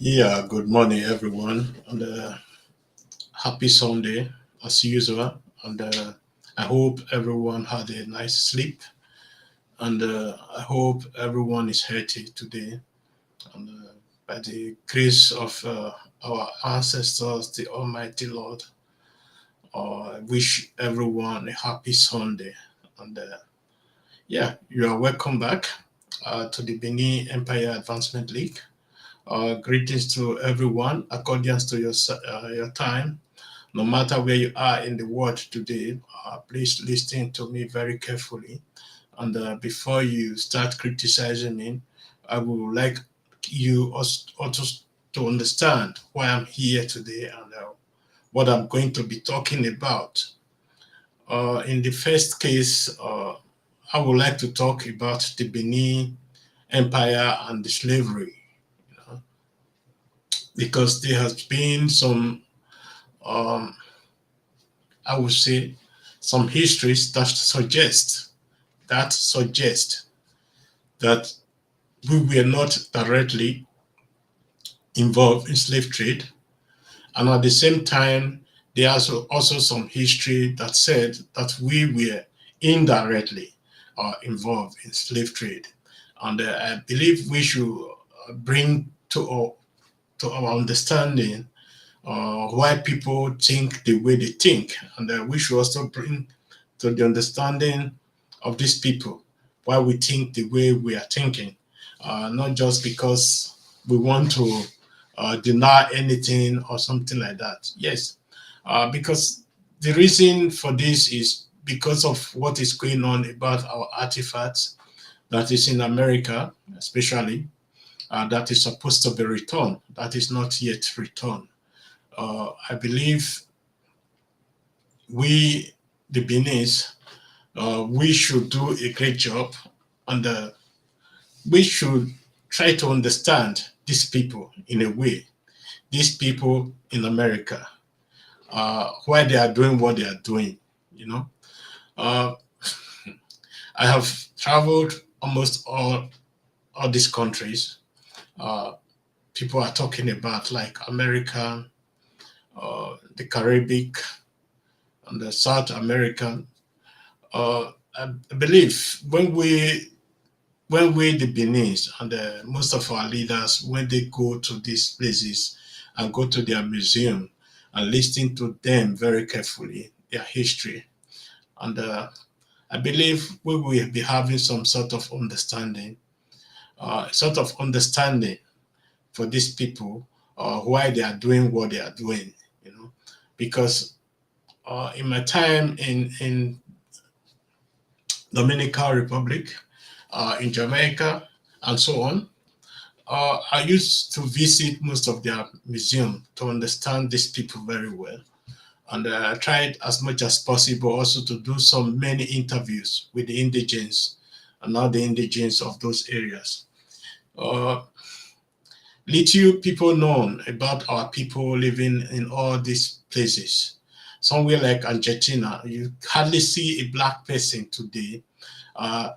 Yeah, good morning, everyone, and happy Sunday as usual. And I hope everyone had a nice sleep, and I hope everyone is healthy today. And by the grace of our ancestors, the Almighty Lord, I wish everyone a happy Sunday. And yeah, you are welcome back to the Benin Empire Advancement League. Greetings to everyone, according to your time. No matter where you are in the world today, please listen to me very carefully. And before you start criticizing me, I would like you also to understand why I'm here today and what I'm going to be talking about. In the first case, I would like to talk about the Benin Empire and the slavery, you know, because there has been some um, I would say, some histories that suggest that we were not directly involved in slave trade, and at the same time, there are also some history that said that we were indirectly involved in slave trade, and I believe we should bring to our understanding why people think the way they think, and we should also bring to the understanding of these people why we think the way we are thinking, not just because we want to deny anything or something like that. Yes, because the reason for this is because of what is going on about our artifacts that is in America, especially, that is supposed to be returned, that is not yet returned. I believe we, the Benin, we should do a great job, and we should try to understand these people in a way, these people in America, why they are doing what they are doing. You know, uh, I have traveled almost all these countries. Uh, People are talking about like America, the Caribbean, and the South American. I believe when we the Beninese and most of our leaders, when they go to these places and go to their museum and listen to them very carefully, their history, and I believe we will be having some sort of understanding for these people, why they are doing what they are doing, you know, because in my time in Dominican Republic, in Jamaica, and so on, I used to visit most of their museum to understand these people very well. And I tried as much as possible also to do some many interviews with the indigents and all the indigents of those areas. Uh, Little people known about our people living in all these places. Somewhere like Argentina, you hardly see a black person today. Uh,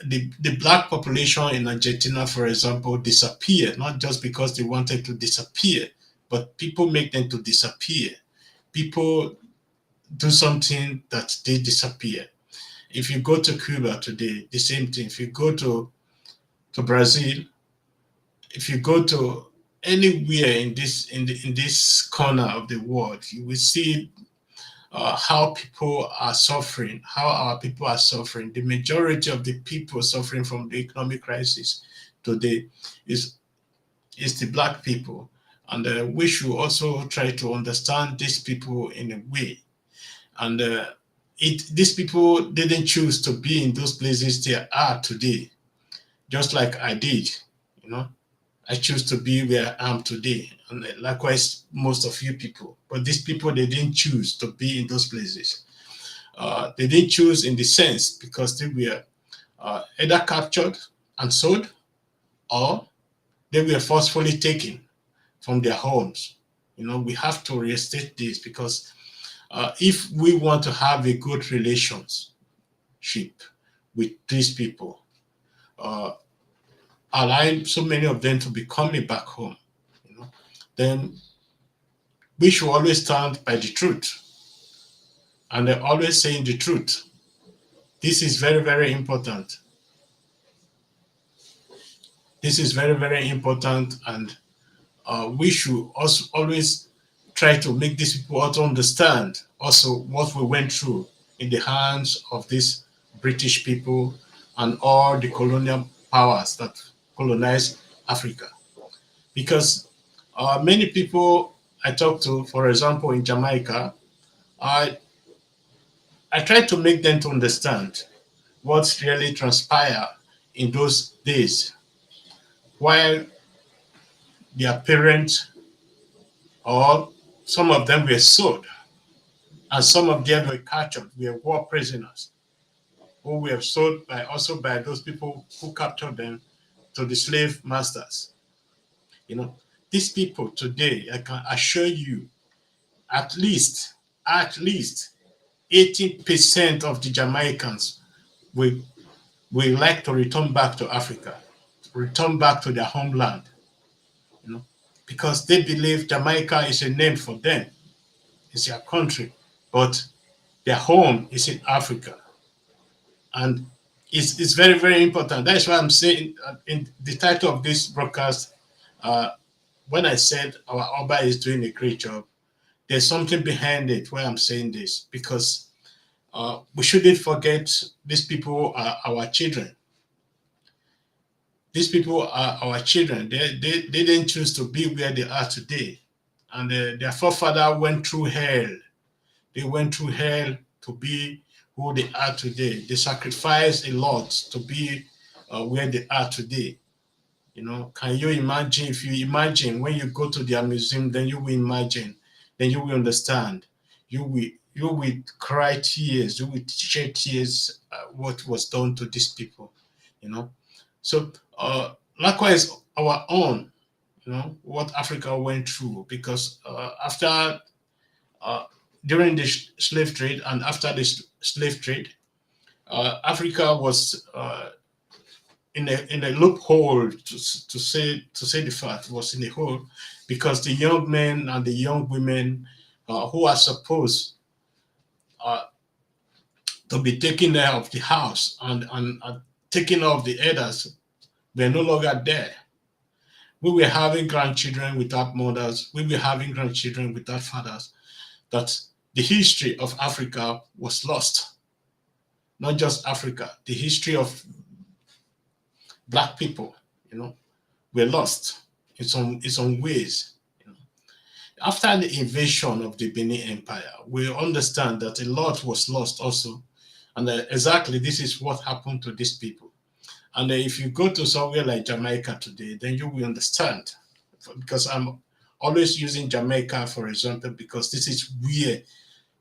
the black population in Argentina, for example, disappeared, not just because they wanted to disappear, but people make them to disappear. People do something that they disappear. If you go to Cuba today, the same thing. If you go to Brazil, if you go to anywhere in this corner of the world, you will see how people are suffering, how our people are suffering. The majority of the people suffering from the economic crisis today is the black people, and we should also try to understand these people in a way. And these people didn't choose to be in those places they are today, just like I did. You know, I choose to be where I am today, and likewise most of you people. But these people, they didn't choose to be in those places. They didn't choose in the sense because they were either captured and sold, or they were forcefully taken from their homes. You know, we have to restate this because if we want to have a good relationship with these people, uh, allowing so many of them to be coming back home, then we should always stand by the truth, and they're always saying the truth. This is very, very important. This is very, very important, and we should also always try to make these people also understand also what we went through in the hands of these British people and all the colonial powers that colonized Africa. Because many people I talk to, for example, in Jamaica, I try to make them to understand what really transpired in those days while their parents or some of them were sold and some of them were captured, were war prisoners who were sold by also by those people who captured them to the slave masters. You know, these people today, I can assure you, at least, at least 80% of the Jamaicans will, will like to return back to Africa, return back to their homeland, you know, because they believe Jamaica is a name for them, it's their country, but their home is in Africa. And it's very, very important. That's why I'm saying in the title of this broadcast, uh, when I said our Oba is doing a great job, there's something behind it why I'm saying this, because we shouldn't forget these people are our children. These people are our children. They didn't choose to be where they are today. And their forefather went through hell. They went through hell to be who they are today. They sacrificed a lot to be where they are today. You know, can you imagine? If you imagine when you go to their museum, then you will imagine, then you will understand. You will cry tears. You will shed tears. What was done to these people, you know. So likewise, our own, you know, what Africa went through, because after during the slave trade and after the slave trade, Africa was in a loophole, to say the fact, was in a hole, because the young men and the young women who are supposed uh, to be taking care of the house and taking care of the elders were no longer there. We were having grandchildren without mothers. We were having grandchildren without fathers. That the history of Africa was lost. Not just Africa, the history of black people, you know, were lost in some ways. You know. After the invasion of the Benin Empire, we understand that a lot was lost also. And exactly this is what happened to these people. And if you go to somewhere like Jamaica today, then you will understand. Because I'm always using Jamaica, for example, because this is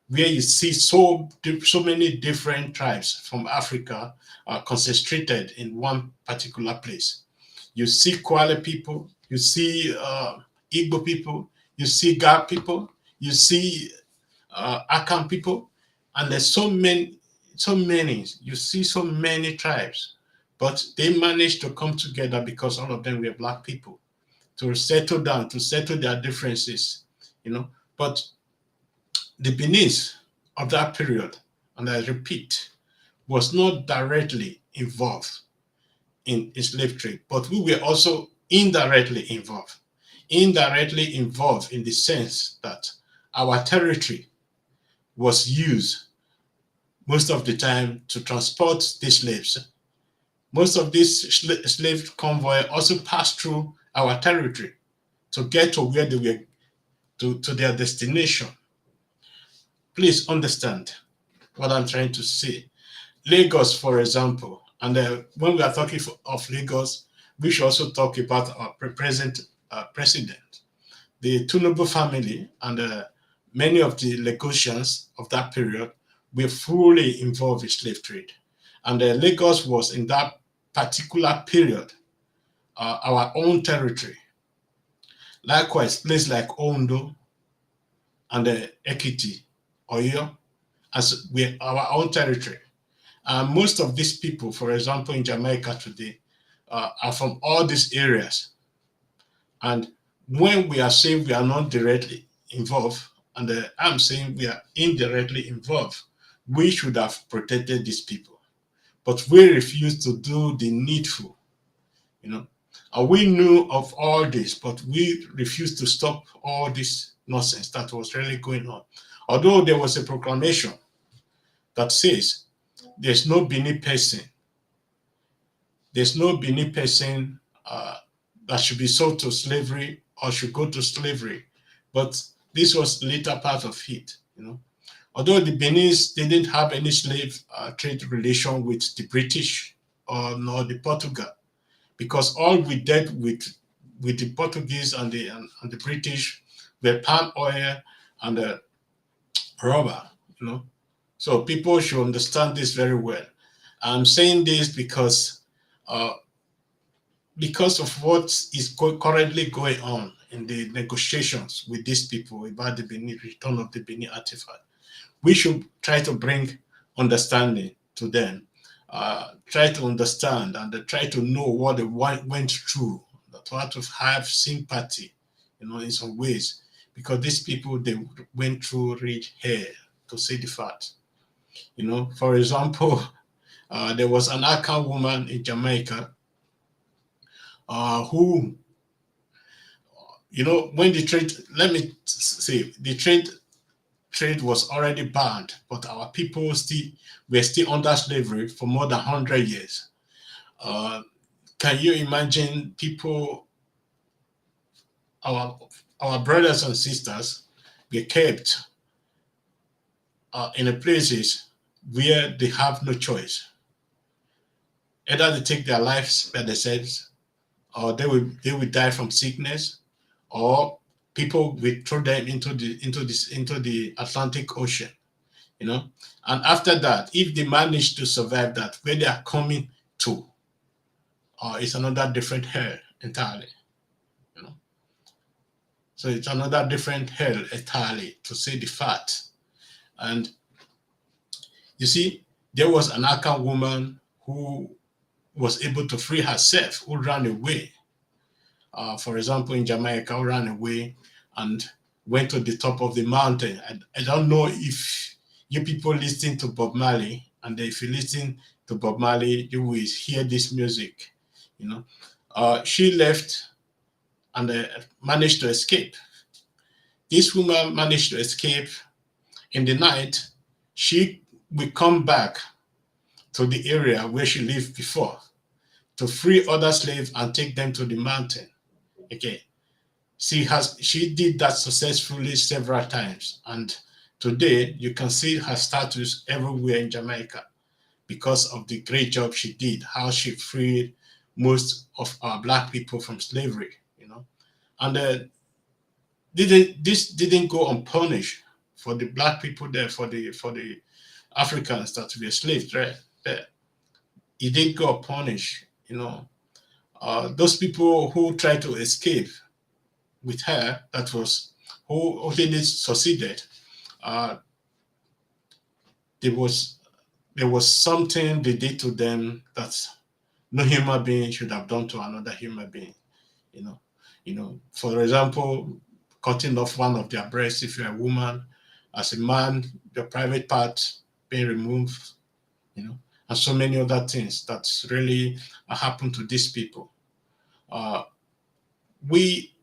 where you see so many different tribes from Africa concentrated in one particular place. You see Kwale people, you see Igbo people, you see Ga people, you see Akan people, and there's so many. You see so many tribes, but they managed to come together because all of them were black people to settle down, to settle their differences, you know. But the Benin of that period, and I repeat, was not directly involved in slave trade, but we were also indirectly involved. Indirectly involved in the sense that our territory was used most of the time to transport the slaves. Most of these slave convoy also passed through our territory to get to where they were, to their destination. Please understand what I'm trying to say. Lagos, for example, and when we are talking of Lagos, we should also talk about our present president. The Tinubu family and many of the Lagosians of that period were fully involved in slave trade. And Lagos was in that particular period our own territory. Likewise, places like Ondo and Ekiti, Oyo, as we our own territory. Most of these people, for example, in Jamaica today, are from all these areas. And when we are saying we are not directly involved, and I'm saying we are indirectly involved, we should have protected these people. But we refuse to do the needful, you know. And we knew of all this, but we refused to stop all this nonsense that was really going on. Although there was a proclamation that says there's no Benin person, there's no Benin person that should be sold to slavery or should go to slavery. But this was the later part of it, you know. Although the Beninese didn't have any slave trade relation with the British or nor the Portugal, because all we did with the Portuguese and the British were palm oil and rubber, you know. So people should understand this very well. I'm saying this because of what is currently going on in the negotiations with these people about the Benin return of the Benin artifact. We should try to bring understanding to them, try to understand and try to know what they went through, try to have sympathy, you know, in some ways, because these people, they went through real hell, to say the fact. You know, for example, there was an Akan woman in Jamaica who, you know, when the trade, let me say, the trade was already banned, but our people were still under slavery for more than 100 years. Can you imagine people, our brothers and sisters were kept in a places where they have no choice. Either they take their lives by themselves, or they will die from sickness, or people will throw them into the Atlantic Ocean, you know. And after that, if they manage to survive that, where they are coming to, it's another different hell entirely, you know. So it's another different hell entirely, to say the fact. And you see, there was an Akan woman who was able to free herself, who ran away. For example, in Jamaica, who ran away and went to the top of the mountain. I don't know if you people listen to Bob Marley, and if you listen to Bob Marley, you will hear this music, you know. She left and managed to escape. This woman managed to escape. In the night, she will come back to the area where she lived before to free other slaves and take them to the mountain. Okay, she did that successfully several times, and today you can see her status everywhere in Jamaica because of the great job she did, how she freed most of our black people from slavery, you know. And this didn't go unpunished for the black people there, for the Africans that were slaves there. It didn't go unpunished, you know. Those people who tried to escape with her, that was who didn't succeeded. Uh, there was something they did to them that no human being should have done to another human being. You know, For example, cutting off one of their breasts if you're a woman. As a man, your private part being removed. And so many other things that really happen to these people. We,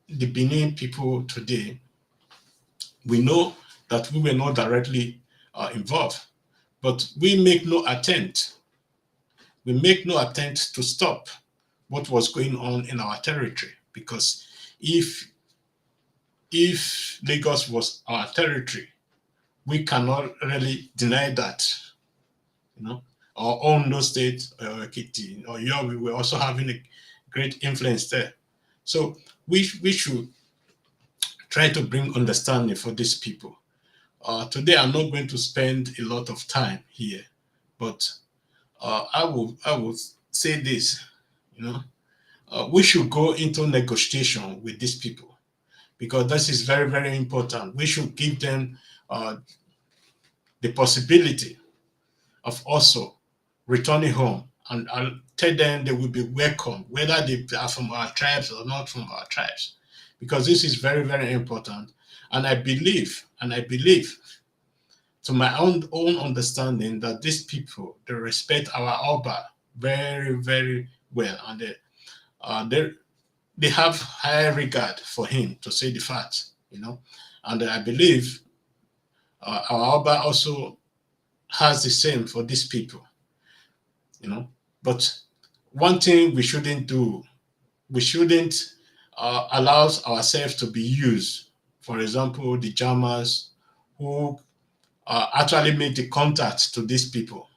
the Benin people today, we know that we were not directly involved, but we make no attempt. We make no attempt to stop what was going on in our territory, because if Lagos was our territory, we cannot really deny that. Our own no state, Kitty, or we were also having a great influence there. So we should try to bring understanding for these people. Today, I'm not going to spend a lot of time here, but I will say this. We should go into negotiation with these people, because this is very, very important. We should give them the possibility of also returning home and I'll tell them they will be welcome, whether they are from our tribes or not from our tribes, because this is very, very important. And I believe, to my own understanding, that these people, they respect our Oba very, very well, and they have high regard for him, to say the fact, and I believe our Oba also has the same for these people, but one thing we shouldn't do, we shouldn't allow ourselves to be used. For example, the Germans who actually made the contact to these people.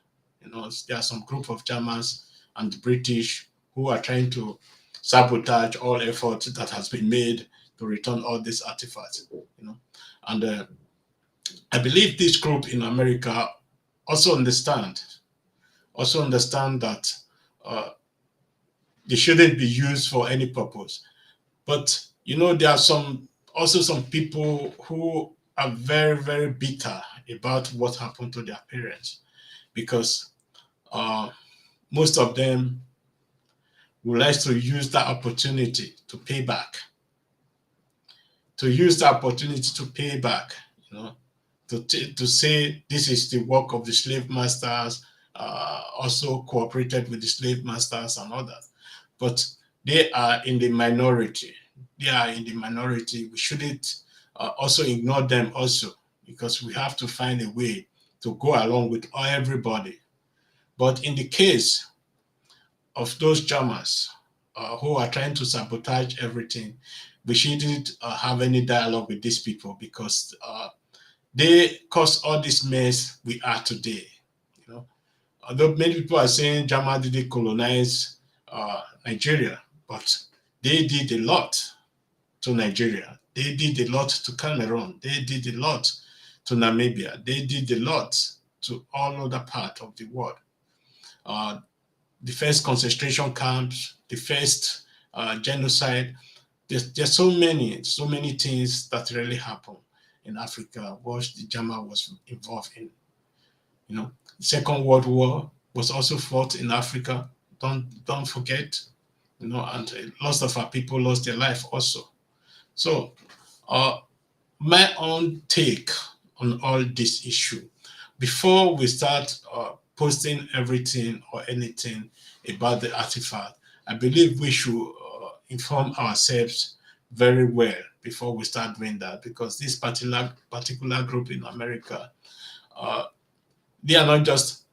There are some group of Germans and the British who are trying to sabotage all efforts that has been made to return all these artifacts. And I believe this group in America also understand that uh, they shouldn't be used for any purpose. But there are some people who are very, very bitter about what happened to their parents, because uh, most of them would like to use that opportunity to pay back, you know, to say this is the work of the slave masters, also cooperated with the slave masters and others. But they are in the minority. We shouldn't also ignore them also, because we have to find a way to go along with everybody. But in the case of those Germans who are trying to sabotage everything, we shouldn't have any dialogue with these people, because they caused all this mess we are today. Although many people are saying Germany didn't colonize Nigeria, but they did a lot to Nigeria. They did a lot to Cameroon. They did a lot to Namibia. They did a lot to all other parts of the world. The first concentration camps, the first genocide. There's so many things that really happened in Africa, which the German was involved in. Second World War was also fought in Africa. Don't forget, and lots of our people lost their life also. So, my own take on all this issue, before we start posting everything or anything about the artifact, I believe we should inform ourselves very well before we start doing that, because this particular group in America, they are not just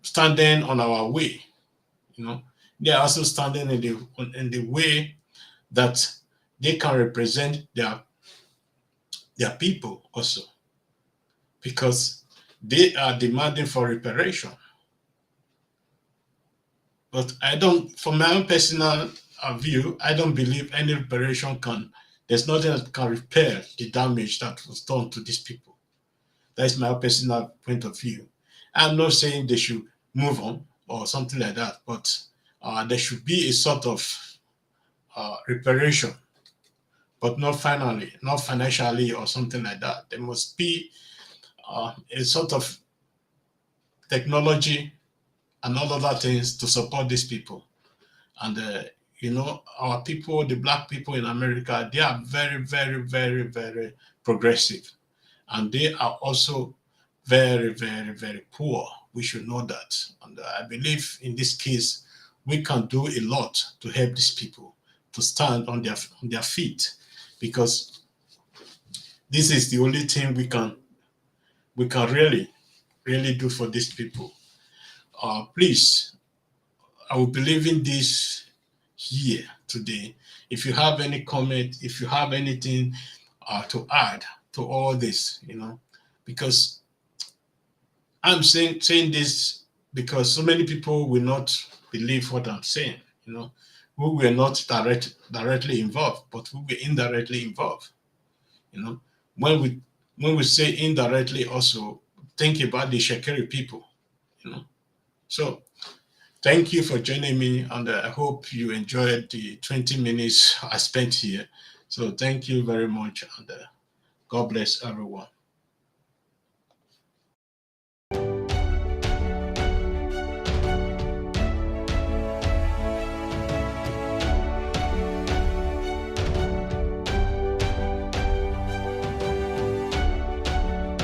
standing on our way. They are also standing in the way that they can represent their people also, because they are demanding for reparation. But from my own personal view, I don't believe any reparation there's nothing that can repair the damage that was done to these people. That is my personal point of view. I'm not saying they should move on or something like that, but there should be a sort of reparation, but not financially or something like that. There must be a sort of technology and all other things to support these people. And our people, the Black people in America, they are very, very, very, very progressive, and they are also very, very, very poor. We should know that. And I believe in this case, we can do a lot to help these people to stand on their feet, because this is the only thing we can really, really do for these people. Please, I will be leaving this here today. If you have any comment, if you have anything to add to all this, because I'm saying this because so many people will not believe what I'm saying, who were not directly involved, but who were indirectly involved. When we say indirectly, also think about the Shekeri people, So thank you for joining me, and I hope you enjoyed the 20 minutes I spent here. So thank you very much, and God bless everyone.